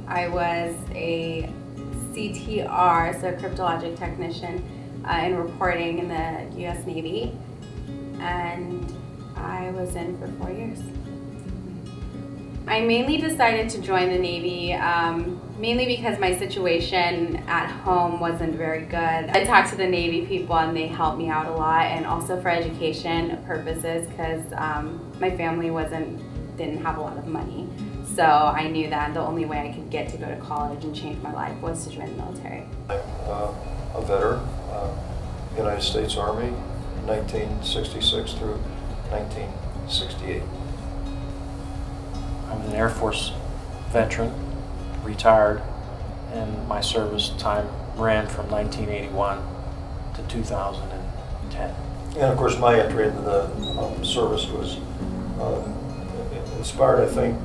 I was a CTR, so cryptologic technician, in reporting in the U.S. Navy, and I was in for 4 years. I mainly decided to join the Navy mainly because my situation at home wasn't very good. I talked to the Navy people and they helped me out a lot, and also for education purposes because my family didn't have a lot of money. So I knew that the only way I could get to go to college and change my life was to join the military. I'm a veteran, United States Army, 1966 through 1968. I'm an Air Force veteran, retired, and my service time ran from 1981 to 2010. And of course my entry into the service was inspired, I think,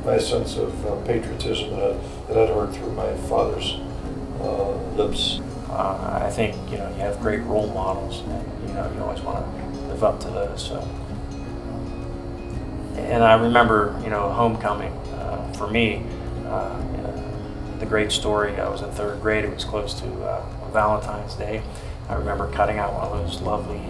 by a sense of patriotism that I'd heard through my father's lips. I think you have great role models, and you always want to live up to those. So, and I remember homecoming for me. The great story. I was in third grade. It was close to Valentine's Day. I remember cutting out one of those lovely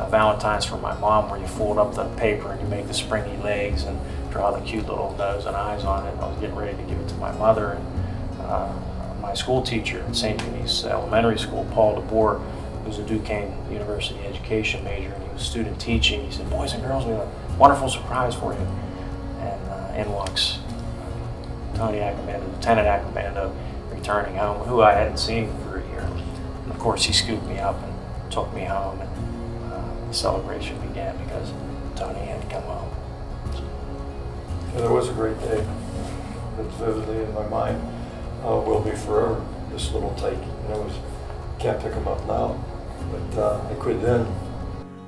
Valentines for my mom, where you fold up the paper and you make the springy legs and draw the cute little nose and eyes on it. I was getting ready to give it to my mother, and my school teacher at St. Denis Elementary School, Paul DeBoer, who's a Duquesne University education major, and he was student teaching. He said, "Boys and girls, we have a wonderful surprise for you." And in walks Tony Accomando, Lieutenant Accomando, returning home, who I hadn't seen for a year. And of course, he scooped me up and took me home, and the celebration began because Tony had come home. And it was a great day. It's vividly in my mind. Will be forever. This little tyke, can't pick him up now, but I could then.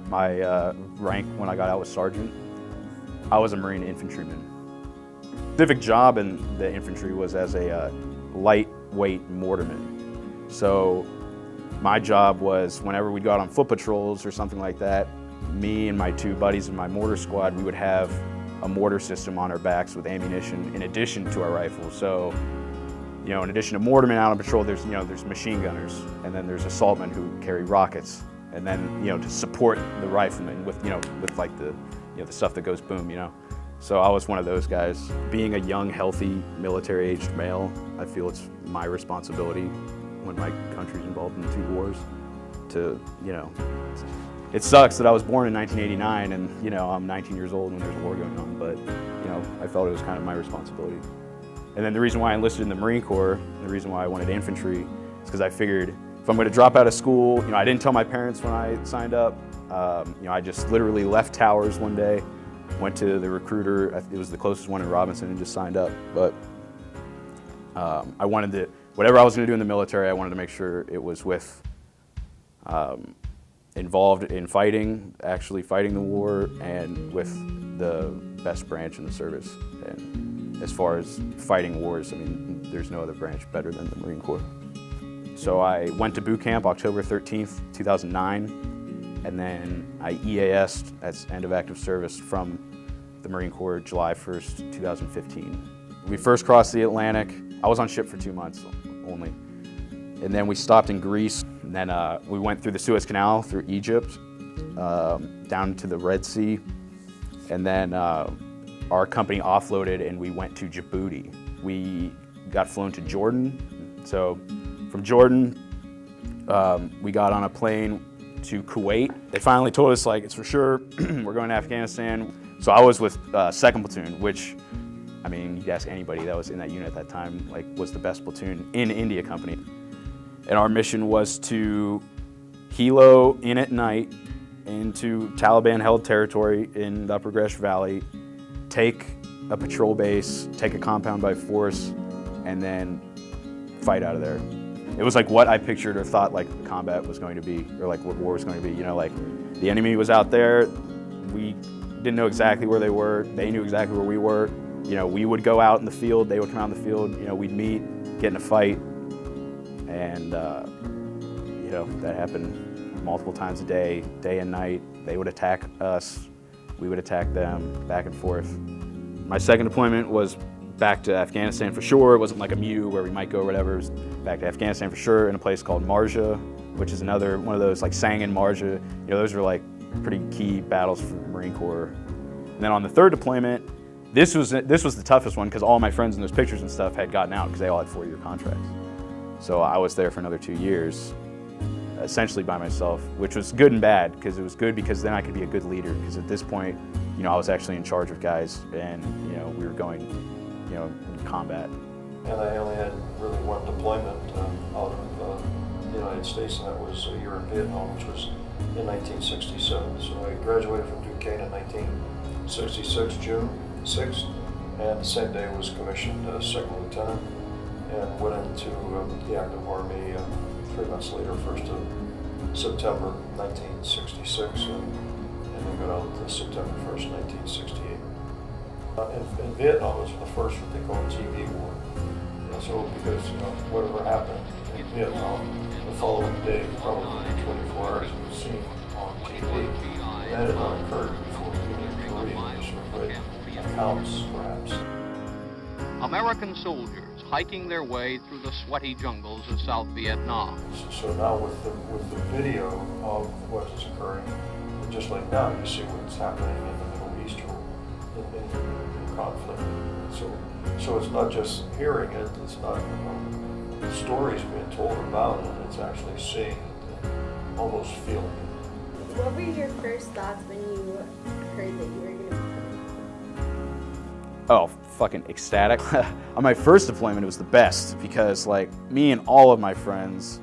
My rank when I got out was sergeant. I was a Marine infantryman. Specific job in the infantry was as a lightweight mortarman. So my job was, whenever we'd go out on foot patrols or something like that, me and my two buddies in my mortar squad, we would have a mortar system on our backs with ammunition in addition to our rifles. So, in addition to mortarmen out on patrol, there's machine gunners, and then there's assaultmen who carry rockets, and then to support the riflemen with like the the stuff that goes boom. So I was one of those guys. Being a young, healthy, military-aged male, I feel it's my responsibility when my country's involved in 2 wars to, it sucks that I was born in 1989 and, I'm 19 years old when there's a war going on, but, I felt it was kind of my responsibility. And then the reason why I enlisted in the Marine Corps, the reason why I wanted infantry, is because I figured if I'm going to drop out of school, I didn't tell my parents when I signed up. I just literally left Towers one day, went to the recruiter. It was the closest one in Robinson, and just signed up. But I wanted to, whatever I was going to do in the military, I wanted to make sure it was with involved in fighting, actually fighting the war, and with the best branch in the service. And as far as fighting wars, there's no other branch better than the Marine Corps. So I went to boot camp October 13th, 2009, and then I EAS'd as end of active service from the Marine Corps July 1st, 2015. We first crossed the Atlantic. I was on ship for 2 months only. And then we stopped in Greece, and then we went through the Suez Canal, through Egypt, down to the Red Sea, and then our company offloaded and we went to Djibouti. We got flown to Jordan. So from Jordan, we got on a plane to Kuwait. They finally told us, it's for sure, we're going to Afghanistan. So I was with 2nd Platoon, which, you'd ask anybody that was in that unit at that time, was the best platoon in India Company. And our mission was to helo in at night into Taliban-held territory in the Upper Gresh Valley, take a patrol base, take a compound by force, and then fight out of there. It was what I pictured or thought combat was going to be, or what war was going to be. The enemy was out there. We didn't know exactly where they were. They knew exactly where we were. We would go out in the field. They would come out in the field. We'd meet, get in a fight, and that happened multiple times a day and night. They would attack us. We would attack them, back and forth. My second deployment was back to Afghanistan for sure. It wasn't like a MEU where we might go or whatever. It was back to Afghanistan for sure, in a place called Marja, which is another one of those, like Sangin, Marja. You know, those are like pretty key battles for the Marine Corps. And then on the third deployment, this was the toughest one because all my friends in those pictures and stuff had gotten out because they all had 4-year contracts. So I was there for another 2 years, essentially by myself, which was good and bad, because it was good because then I could be a good leader, because at this point, you know, I was actually in charge of guys, and you know, we were going, you know, in combat. And I only had really one deployment out of the United States, and that was a year in Vietnam, which was in 1967. So I graduated from Duquesne in 1966, June 6th, and the same day was commissioned second lieutenant, and went into the active army 3 months later, 1st of September 1966, and then got out September 1st, 1968. In Vietnam, it was the first what they call TV war. So because whatever happened in Vietnam, the following day, probably 24 hours, it was seen on TV. That had not occurred before in Korea. Sort of read accounts, perhaps. American soldiers hiking their way through the sweaty jungles of South Vietnam. So now with the video of what is occurring, just like now, you see what's happening in the Middle East or in conflict. So it's not just hearing it, it's not stories being told about it, it's actually seeing it and almost feeling it. What were your first thoughts when you heard that you were going to be Oh, fucking ecstatic. On my first deployment, it was the best because, like, me and all of my friends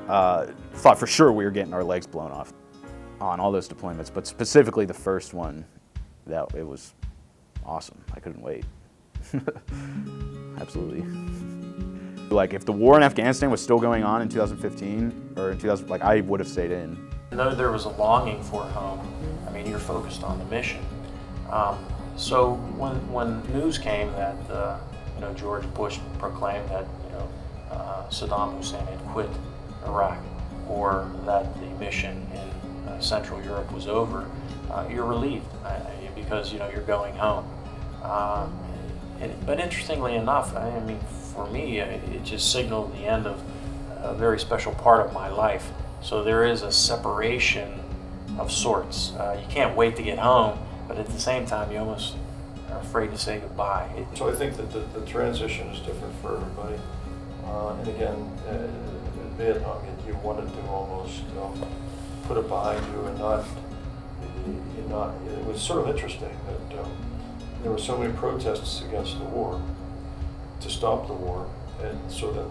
thought for sure we were getting our legs blown off on all those deployments, but specifically the first one, it was awesome. I couldn't wait. Absolutely. Like, if the war in Afghanistan was still going on in 2015 or in 2000, like, I would have stayed in. Though there was a longing for home, I mean, you're focused on the mission. So when news came that George Bush proclaimed that Saddam Hussein had quit Iraq, or that the mission in Central Europe was over, you're relieved because you're going home. But interestingly enough, I mean, for me, it just signaled the end of a very special part of my life. So there is a separation of sorts. You can't wait to get home, but at the same time, you almost are afraid to say goodbye. So I think that the transition is different for everybody. And again, in Vietnam, you wanted to almost put it behind you and not. It was sort of interesting that there were so many protests against the war, to stop the war, and so that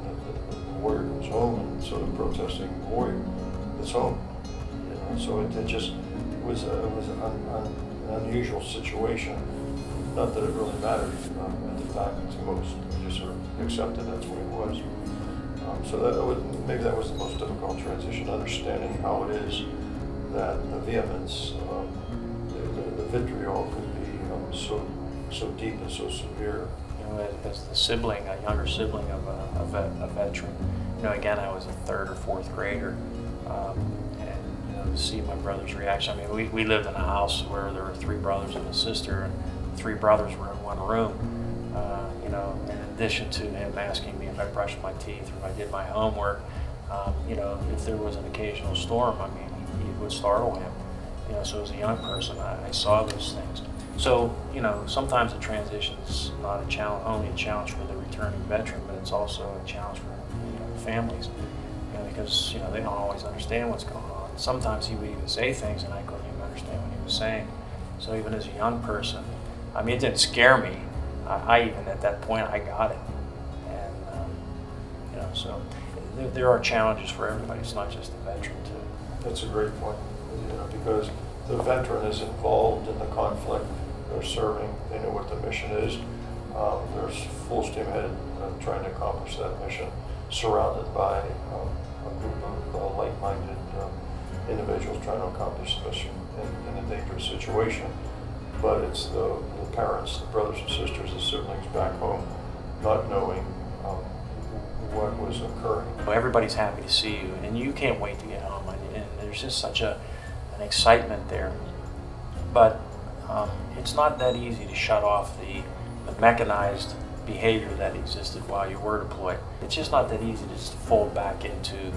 the warrior goes home, and so the protesting warrior is home. So it just was an unusual situation. Not that it really mattered at the time to most. We just sort of accepted that's what it was. So maybe that was the most difficult transition, understanding how it is that the vehemence, the vitriol could be so deep and so severe. As the sibling, a younger sibling of a veteran, again, I was a 3rd or 4th grader, and to see my brother's reaction. I mean, we lived in a house where there were 3 brothers and a sister, and 3 brothers were in one room. In addition to him asking me if I brushed my teeth or if I did my homework, if there was an occasional storm, I mean, it would startle him. So as a young person, I saw those things. So, sometimes the transition is not only a challenge for the returning veteran, but it's also a challenge for families, because they don't always understand what's going on. Sometimes he would even say things and I couldn't even understand what he was saying. So even as a young person, I mean, it didn't scare me. I even at that point I got it, and so there are challenges for everybody. It's not just the veteran too. That's a great point, because the veteran is involved in the conflict. They're serving. They know what the mission is. They're full steam ahead trying to accomplish that mission, surrounded by a group of like-minded individuals trying to accomplish the mission in a dangerous situation. But it's the parents, the brothers and sisters, the siblings back home, not knowing what was occurring. Everybody's happy to see you, and you can't wait to get home. And there's just such an excitement there. But it's not that easy to shut off the mechanized behavior that existed while you were deployed. It's just not that easy to just fold back into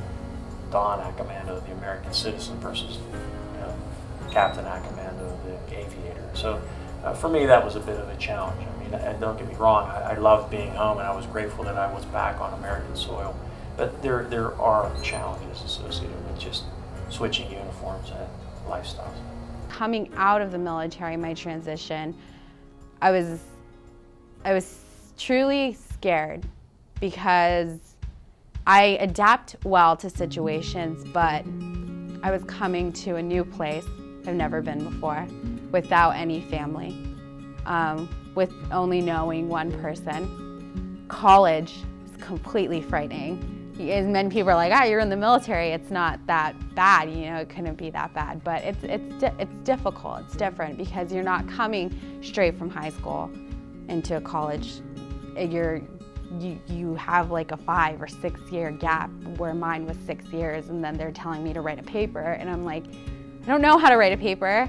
Don Accommando, the American citizen, versus Captain Accommando, the aviator. So for me, that was a bit of a challenge. I mean, and don't get me wrong, I loved being home, and I was grateful that I was back on American soil. But there are challenges associated with just switching uniforms and lifestyles. Coming out of the military, my transition, I was truly scared because I adapt well to situations, but I was coming to a new place I've never been before, without any family, with only knowing one person. College is completely frightening. And many people are like, you're in the military, it's not that bad, it couldn't be that bad. But it's difficult, it's different, because you're not coming straight from high school into a college. You have like a 5 or 6 year gap, where mine was 6 years, and then they're telling me to write a paper, and I'm like, I don't know how to write a paper.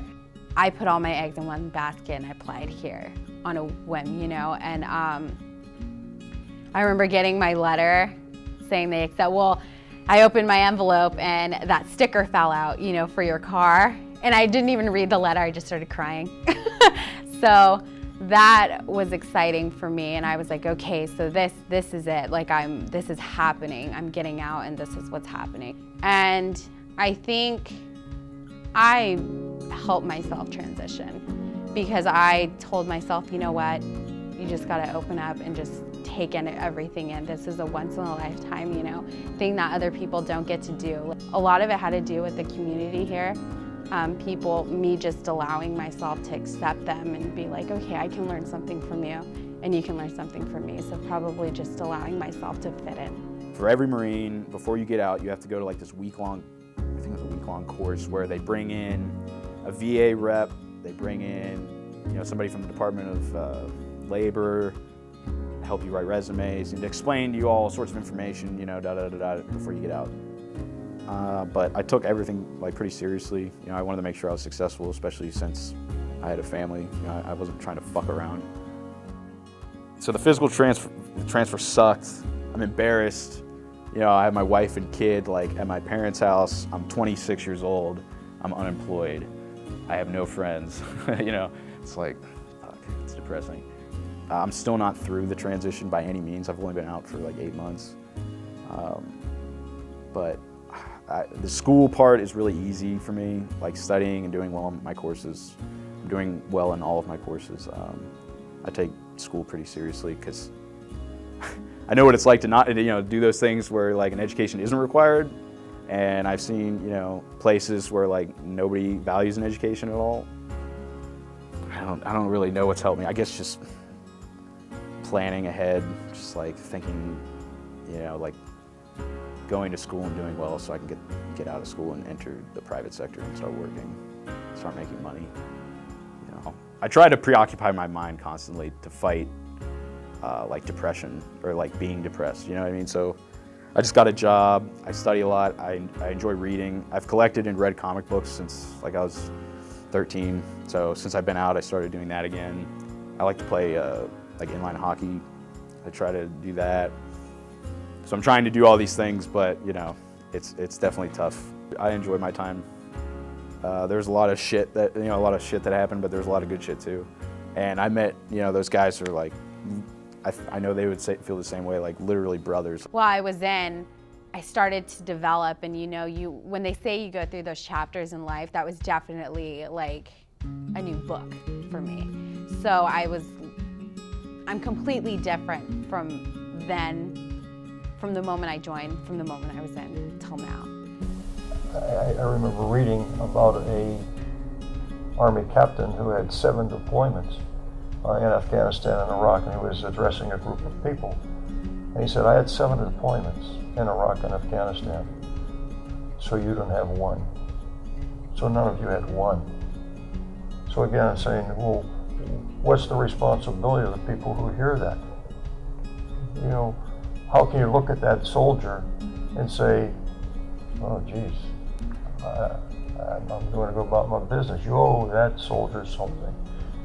I put all my eggs in one basket and I applied here on a whim, and I remember getting my letter saying they accept. Well, I opened my envelope and that sticker fell out, for your car, and I didn't even read the letter, I just started crying. So that was exciting for me, and I was like, okay, so this is it. Like, this is happening. I'm getting out, and this is what's happening. And I think I helped myself transition, because I told myself, you know what, you just gotta open up and just take in everything in. This is a once in a lifetime, thing that other people don't get to do. A lot of it had to do with the community here. Me just allowing myself to accept them and be like, okay, I can learn something from you, and you can learn something from me. So probably just allowing myself to fit in. For every Marine, before you get out, you have to go to like this week-long, I think it was a week-long course, where they bring in a VA rep, they bring in, somebody from the Department of Labor, help you write resumes, and to explain to you all sorts of information, before you get out. But I took everything pretty seriously. I wanted to make sure I was successful, especially since I had a family. I wasn't trying to fuck around. So the physical transfer sucked. I'm embarrassed. I have my wife and kid at my parents' house. I'm 26 years old. I'm unemployed. I have no friends. It's like, fuck, it's depressing. I'm still not through the transition by any means. I've only been out for 8 months. But the school part is really easy for me, studying and doing well in my courses. I'm doing well in all of my courses. I take school pretty seriously, because I know what it's like to not, do those things where an education isn't required. And I've seen, places where nobody values an education at all. I don't really know what's helped me. I guess just planning ahead, just thinking, going to school and doing well so I can get out of school and enter the private sector and start working, start making money. I try to preoccupy my mind constantly to fight depression or being depressed, you know what I mean? So I just got a job, I study a lot, I enjoy reading. I've collected and read comic books since I was 13. So since I've been out, I started doing that again. I like to play inline hockey. I try to do that. So I'm trying to do all these things, but it's definitely tough. I enjoy my time. There's a lot of shit that happened, but there's a lot of good shit too. And I met those guys who are I know they would feel the same way, literally brothers. While I was in, I started to develop, and when they say you go through those chapters in life, that was definitely a new book for me. So I'm completely different from then, from the moment I joined, from the moment I was in till now. I remember reading about a Army captain who had 7 deployments in Afghanistan and Iraq, and he was addressing a group of people. And he said, I had 7 deployments in Iraq and Afghanistan, so you don't have 1. So none of you had 1. So again, I'm saying, well, what's the responsibility of the people who hear that? How can you look at that soldier and say, oh, geez, I'm going to go about my business. You owe that soldier something.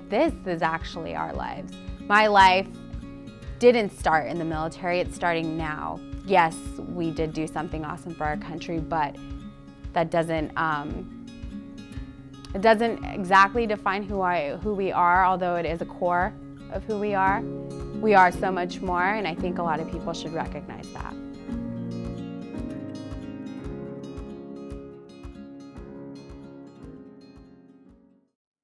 This is actually our lives. My life didn't start in the military, it's starting now. Yes, we did do something awesome for our country, but that doesn't, it doesn't exactly define who we are, although it is a core of who we are. We are so much more, and I think a lot of people should recognize that.